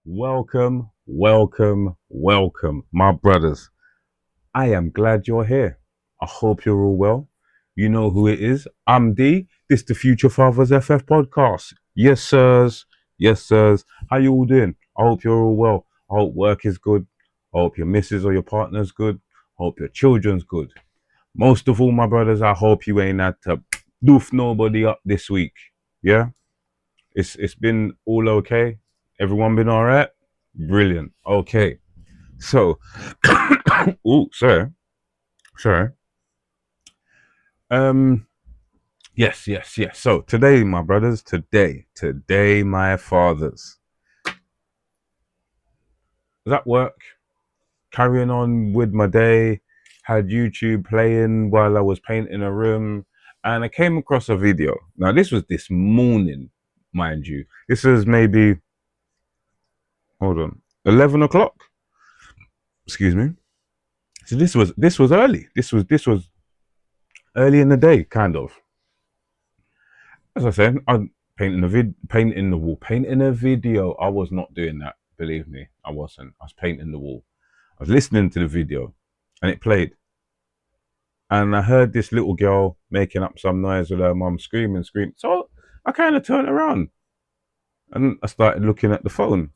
Welcome, welcome, welcome, my brothers. I am glad you're here. I hope you're all well. You know who it is. I'm D. This the Future Fathers FF podcast. Yes, sirs. Yes, sirs. How you all doing? I hope you're all well. I hope work is good. I hope your missus or your partner's good. I hope your children's good. Most of all, my brothers, I hope you ain't had to doof nobody up this week. Yeah? It's been all okay. Everyone been all right? Brilliant. Okay. So, oh, sorry. Um, yes. So today, my brothers, today, my fathers. Was at work, carrying on with my day. Had YouTube playing while I was painting a room, and I came across a video. Now, this was this morning, mind you. This was maybe, hold on, 11 o'clock. Excuse me. So this was early. This was early in the day, kind of. As I said, I'm painting the wall, painting a video. I was not doing that. Believe me, I wasn't. I was painting the wall. I was listening to the video, and it played, and I heard this little girl making up some noise with her mum, screaming. So I kind of turned around and I started looking at the phone,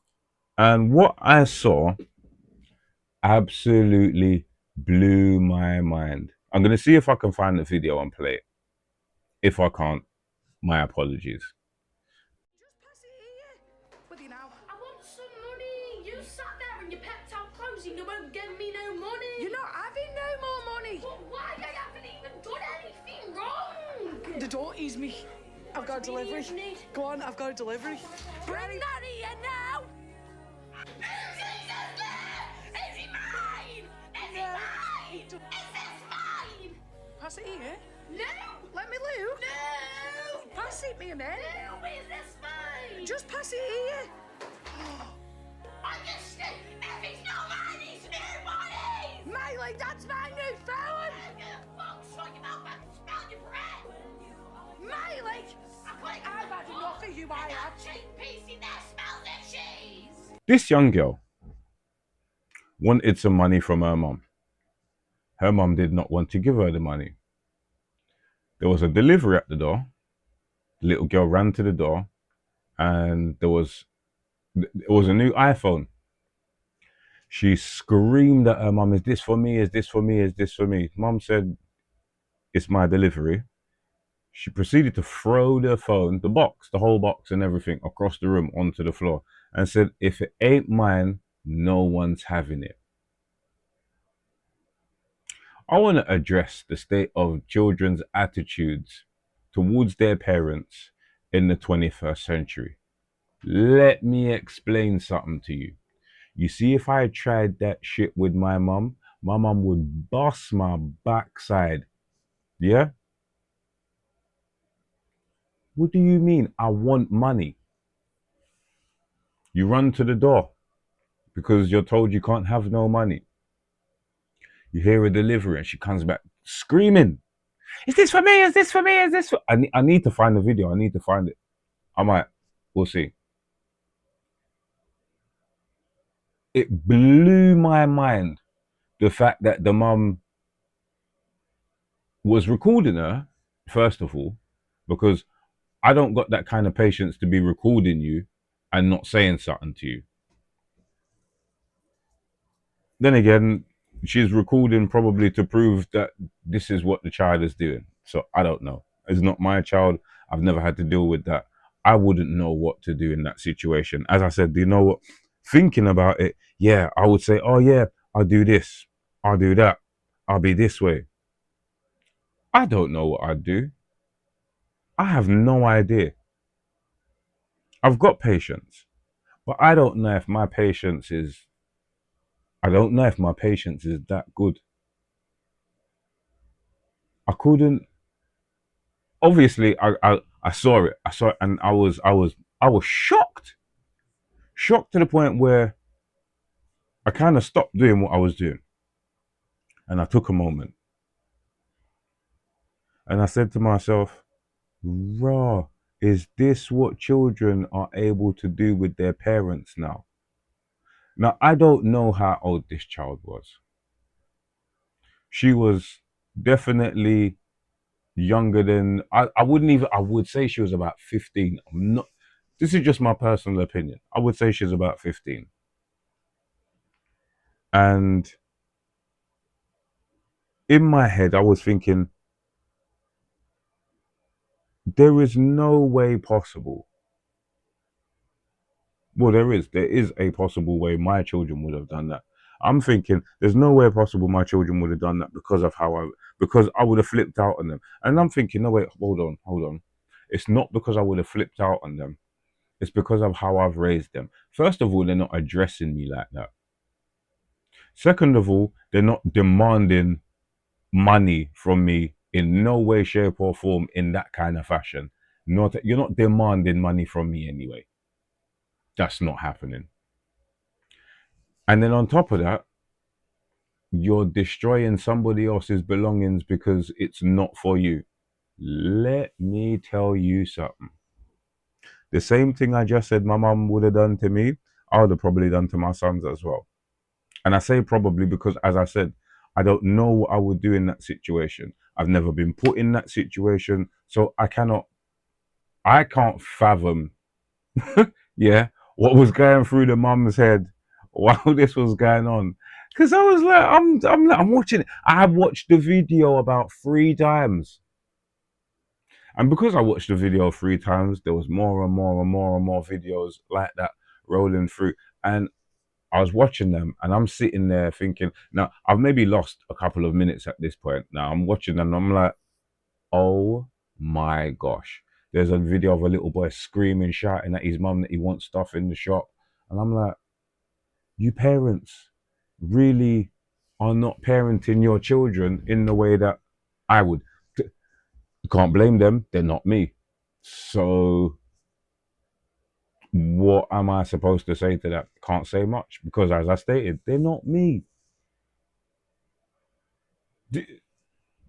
and what I saw absolutely blew my mind. I'm gonna see if I can find the video and play it. If I can't, my apologies. Just pass it here. With you now. I want some money. You sat there and you pecked out clothes and you won't give me no money. You're not having no more money. But why? I haven't even done anything wrong. The door is me. I've got a delivery. Go on, I've got a delivery. Bring that here now. Is he mine? Is he mine? Is this mine? Pass it here. No. Let me look. No. Pass it me a minute. No, is this mine? Just pass it here. Understood. If it's not mine, it's nobody's. Miley, that's my new phone. Shut your mouth back and smell your breath. Miley, I've had enough of you, I have. Cheap piece in there smells of cheese. This young girl wanted some money from her mum. Her mum did not want to give her the money. There was a delivery at the door. The little girl ran to the door, and it was a new iPhone. She screamed at her mum, "Is this for me? Is this for me? Is this for me?" Mum said, "It's my delivery." She proceeded to throw the phone, the box, the whole box and everything across the room onto the floor and said, "If it ain't mine, no one's having it." I want to address the state of children's attitudes towards their parents in the 21st century. Let me explain something to you. You see, if I tried that shit with my mum would bust my backside. Yeah? What do you mean? I want money. You run to the door because you're told you can't have no money. You hear a delivery and she comes back screaming, "Is this for me? Is this for me? Is this for..." I need to find the video. I need to find it. I might. We'll see. It blew my mind the fact that the mum was recording her, first of all, because I don't got that kind of patience to be recording you and not saying something to you. Then again, she's recording probably to prove that this is what the child is doing. So I don't know. It's not my child. I've never had to deal with that. I wouldn't know what to do in that situation. As I said, do you know what? Thinking about it, yeah, I would say, oh yeah, I'll do this, I'll do that, I'll be this way. I don't know what I'd do. I have no idea. I've got patience, but I don't know if my patience is. I don't know if my patience is that good. I couldn't. Obviously, I saw it. I saw it, and I was shocked to the point where I kind of stopped doing what I was doing, and I took a moment, and I said to myself, "Raw, is this what children are able to do with their parents now?" Now, I don't know how old this child was. She was definitely younger than I wouldn't even I would say she was about 15. I'm not This is just my personal opinion. I would say she's about 15. And in my head I was thinking there is no way possible. Well, there is a possible way my children would have done that. I'm thinking there's no way possible my children would have done that because I would have flipped out on them. And I'm thinking, no wait, hold on. It's not because I would have flipped out on them. It's because of how I've raised them. First of all, they're not addressing me like that. Second of all, they're not demanding money from me in no way, shape, or form in that kind of fashion. You're not demanding money from me anyway. That's not happening. And then on top of that, you're destroying somebody else's belongings because it's not for you. Let me tell you something. The same thing I just said my mum would have done to me, I would have probably done to my sons as well. And I say probably because, as I said, I don't know what I would do in that situation. I've never been put in that situation, so I can't fathom, yeah, what was going through the mum's head while this was going on. Because I was like, I'm watching it. I have watched the video about 3 times. And because I watched the video 3 times, there was more and more and more and more videos like that rolling through. And I was watching them and I'm sitting there thinking, now I've maybe lost a couple of minutes at this point. Now I'm watching them and I'm like, oh my gosh. There's a video of a little boy screaming, shouting at his mum that he wants stuff in the shop. And I'm like, you parents really are not parenting your children in the way that I would. You can't blame them. They're not me. So what am I supposed to say to that? Can't say much because, as I stated, they're not me.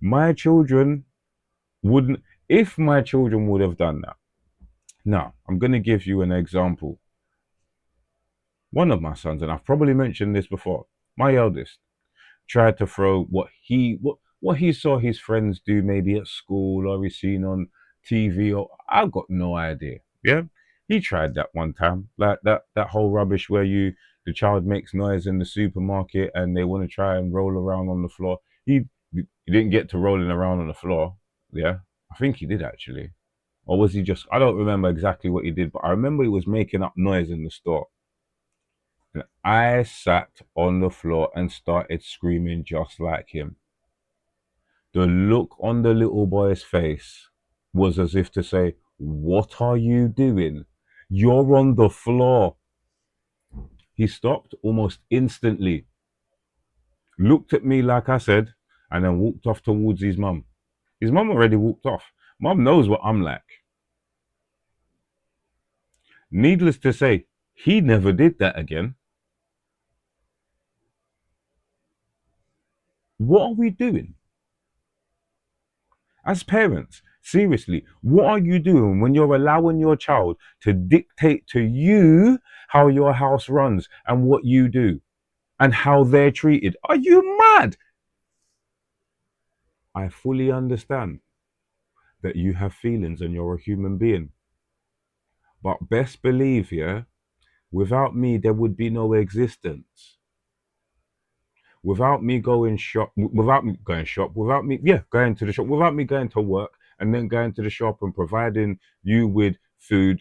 My children wouldn't, if my children would have done that. Now, I'm going to give you an example. One of my sons, and I've probably mentioned this before, my eldest, tried to throw what he saw his friends do maybe at school or he's seen on TV or I've got no idea. Yeah. He tried that one time. Like that whole rubbish where the child makes noise in the supermarket and they want to try and roll around on the floor. He didn't get to rolling around on the floor. Yeah. I think he did actually. Or was he just I don't remember exactly what he did, but I remember he was making up noise in the store. And I sat on the floor and started screaming just like him. The look on the little boy's face was as if to say, what are you doing? You're on the floor. He stopped almost instantly, looked at me like I said, and then walked off towards his mum. His mum already walked off. Mum knows what I'm like. Needless to say, he never did that again. What are we doing? As parents, seriously, what are you doing when you're allowing your child to dictate to you how your house runs and what you do and how they're treated? Are you mad? I fully understand that you have feelings and you're a human being. But best believe, yeah, without me, there would be no existence. Without me going shop, without me going shop, without me, yeah, going to the shop, without me going to work and then going to the shop and providing you with food,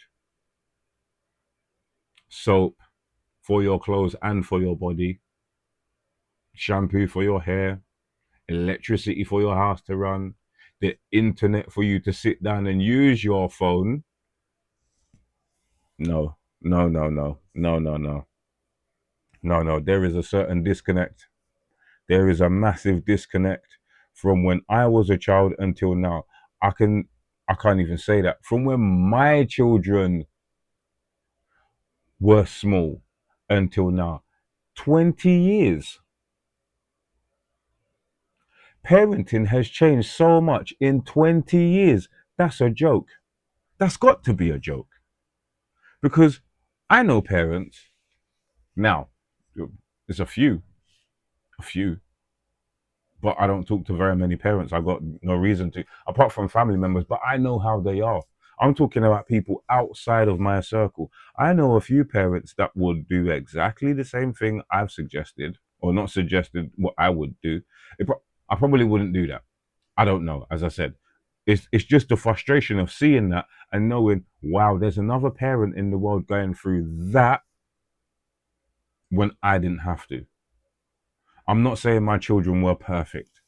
soap for your clothes and for your body, shampoo for your hair, electricity for your house to run, the internet for you to sit down and use your phone. No, no, no, no, no, no, no, no, no. There is a certain disconnect. There is a massive disconnect from when I was a child until now. I can I can't even say that. From when my children were small until now. 20 years. Parenting has changed so much in 20 years. That's a joke. That's got to be a joke. Because I know parents now. It's a few. But I don't talk to very many parents. I got no reason to, apart from family members. But I know how they are. I'm talking about people outside of my circle. I know a few parents that would do exactly the same thing I've suggested, or not suggested what I would do. I probably wouldn't do that. I don't know. As I said, it's just the frustration of seeing that and knowing, wow, there's another parent in the world going through that when I didn't have to. I'm not saying my children were perfect.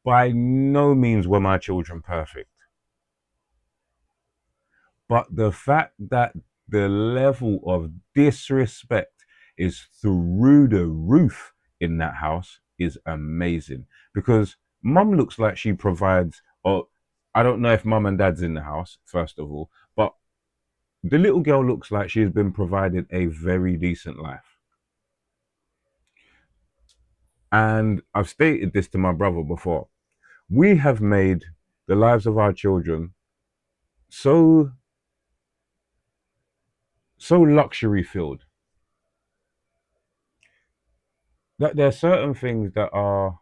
By no means were my children perfect. But the fact that the level of disrespect is through the roof in that house is amazing. Because mum looks like she provides, or I don't know if mum and dad's in the house, first of all, but the little girl looks like she's been provided a very decent life. And I've stated this to my brother before. We have made the lives of our children so luxury filled that there are certain things that are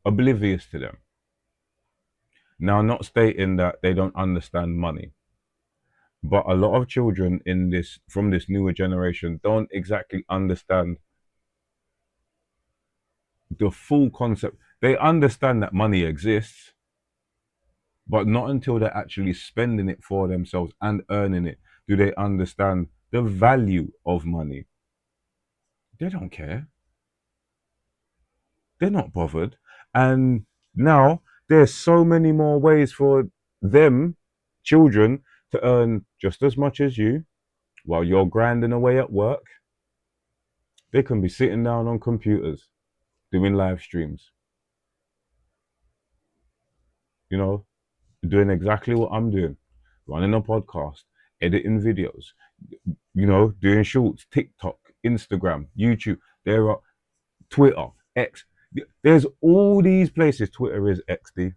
oblivious to them. Now, not stating that they don't understand money, but a lot of children in this from this newer generation don't exactly understand the full concept. They understand that money exists, but not until they're actually spending it for themselves and earning it do they understand the value of money. They don't care. They're not bothered. And now there's so many more ways for them, children, to earn just as much as you while you're grinding away at work. They can be sitting down on computers doing live streams, you know, doing exactly what I'm doing, running a podcast, editing videos, doing shorts, TikTok, Instagram, YouTube. There are Twitter, X. There's all these places. Twitter is XD.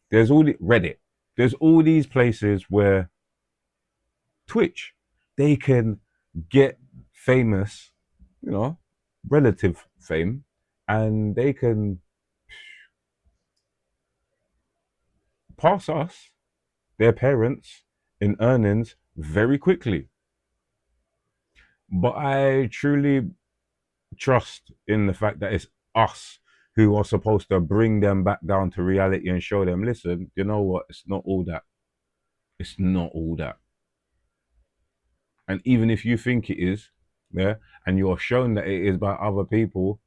There's all the Reddit. There's all these places where Twitch, they can get famous, you know, relative fame, and they can pass us, their parents, in earnings very quickly. But I truly trust in the fact that it's us who are supposed to bring them back down to reality and show them, listen, you know what? It's not all that. It's not all that. And even if you think it is, yeah, and you're shown that it is by other people,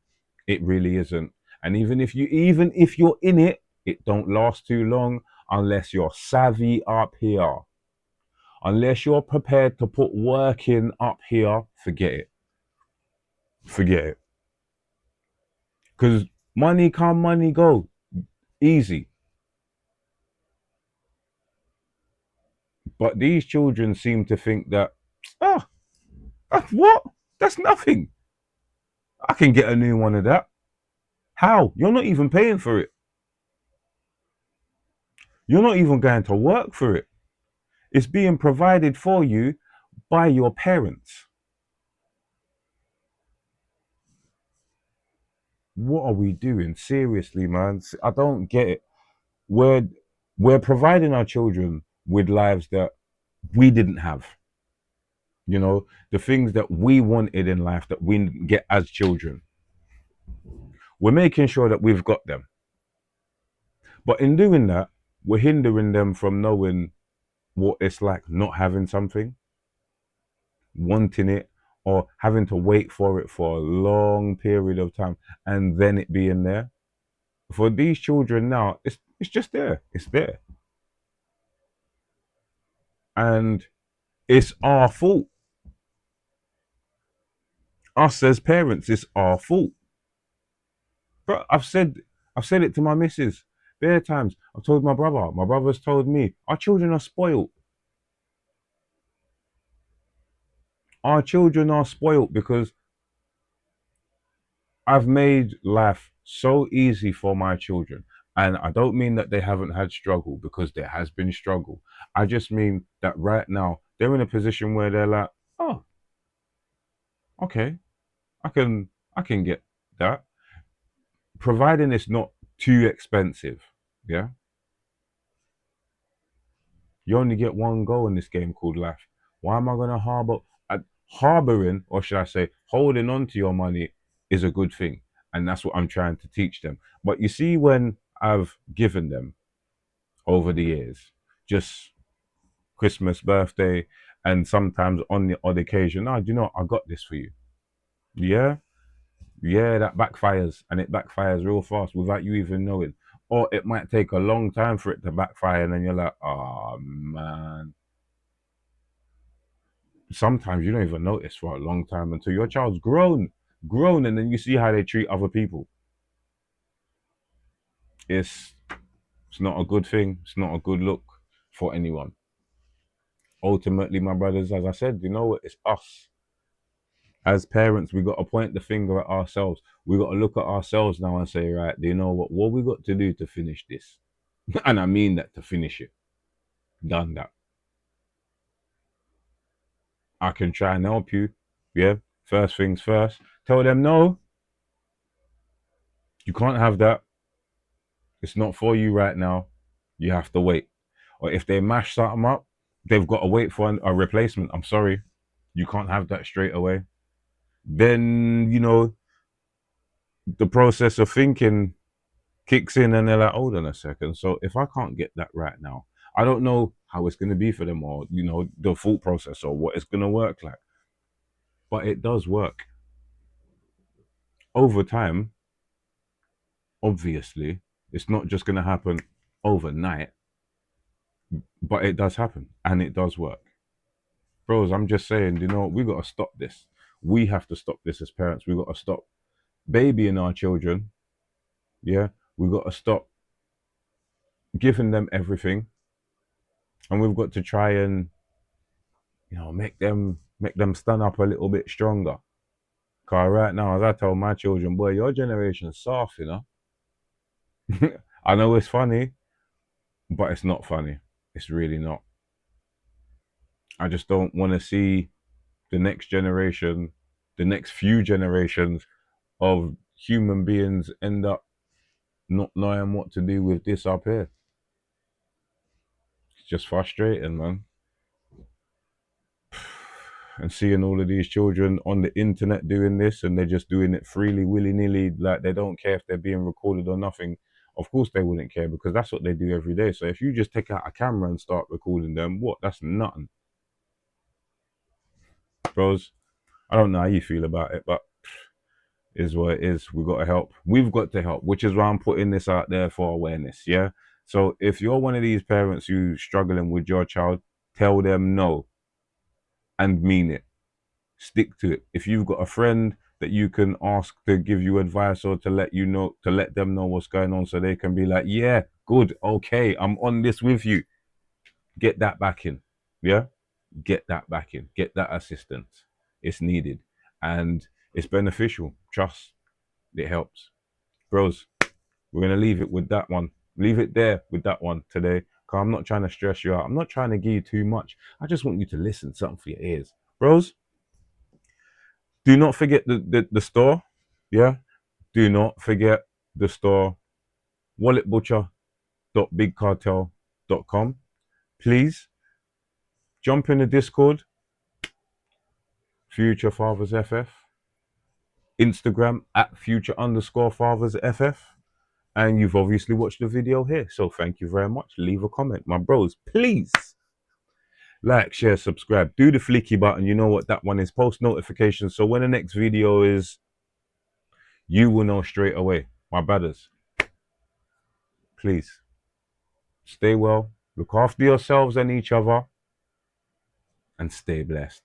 it really isn't. And even if you're in it, it don't last too long unless you're savvy up here. Unless you're prepared to put work in up here, forget it. Forget it. Because money come, money go. Easy. But these children seem to think that, ah, what? That's nothing. I can get a new one of that. How? You're not even paying for it. You're not even going to work for it. It's being provided for you by your parents. What are we doing? Seriously, man. I don't get it. We're we're providing our children with lives that we didn't have. The things that we wanted in life that we didn't get as children. We're making sure that we've got them. But in doing that, we're hindering them from knowing what it's like not having something, wanting it, or having to wait for it for a long period of time and then it being there. For these children now, it's just there. It's there. And it's our fault. Us as parents, it's our fault. But I've said it to my missus bare times. I've told my brother. My brother's told me. Our children are spoiled. Our children are spoiled because I've made life so easy for my children. And I don't mean that they haven't had struggle, because there has been struggle. I just mean that right now they're in a position where they're like, oh, Okay, I can get that, providing it's not too expensive. Yeah, you only get one go in this game called life. Why am I gonna harbor? Harboring, or should I say, holding on to your money is a good thing, and that's what I'm trying to teach them. But you see, when I've given them over the years, just Christmas, birthday, and sometimes on the odd occasion, do you know what? I got this for you. Yeah, yeah, that backfires, and it backfires real fast without you even knowing. Or it might take a long time for it to backfire, and then you're like, oh man. Sometimes you don't even notice for a long time until your child's grown, and then you see how they treat other people. It's it's not a good thing. It's not a good look for anyone. Ultimately, my brothers, as I said, you know what? It's us as parents. We got to point the finger at ourselves. We got to look at ourselves now and say, right, do you know what? What we got to do to finish this? And I mean that, to finish it. Done that. I can try and help you. Yeah. First things first. Tell them no. You can't have that. It's not for you right now. You have to wait. Or if they mash something up, they've got to wait for a replacement. I'm sorry. You can't have that straight away. Then, the process of thinking kicks in and they're like, hold on a second. So if I can't get that right now, I don't know how it's going to be for them, or, the thought process or what it's going to work like. But it does work. Over time, obviously, it's not just going to happen overnight, but it does happen and it does work. Bros, I'm just saying, we got to stop this. We have to stop this as parents. We got to stop babying our children. Yeah. We got to stop giving them everything. And we've got to try and, make them stand up a little bit stronger. Cause right now, as I tell my children, boy, your generation's soft, I know it's funny, but it's not funny. It's really not. I just don't want to see the next generation, the next few generations of human beings end up not knowing what to do with this up here. It's just frustrating, man. And seeing all of these children on the internet doing this, and they're just doing it freely, willy nilly, like they don't care if they're being recorded or nothing. Of course, they wouldn't care because that's what they do every day. So if you just take out a camera and start recording them, what? That's nothing, bros. I don't know how you feel about it, but is what it is. We got to help. We've got to help, which is why I'm putting this out there for awareness. Yeah. So if you're one of these parents who's struggling with your child, tell them no and mean it. Stick to it. If you've got a friend that you can ask to give you advice or to let them know what's going on, so they can be like, yeah, good, okay, I'm on this with you. Get that back in. Yeah. Get that back in. Get that assistance. It's needed and it's beneficial. Trust. It helps. Bros, we're going to leave it with that one. Leave it there with that one today. Because I'm not trying to stress you out. I'm not trying to give you too much. I just want you to listen, something for your ears. Bros, do not forget the store. Yeah? Do not forget the store, walletbutcher.bigcartel.com. Please jump in the Discord, Future Fathers FF, Instagram at future_fathersFF. And you've obviously watched the video here. So thank you very much. Leave a comment. My bros, please like, share, subscribe. Do the flicky button. You know what that one is. Post notifications. So when the next video is, you will know straight away. My brothers, please stay well. Look after yourselves and each other. And stay blessed.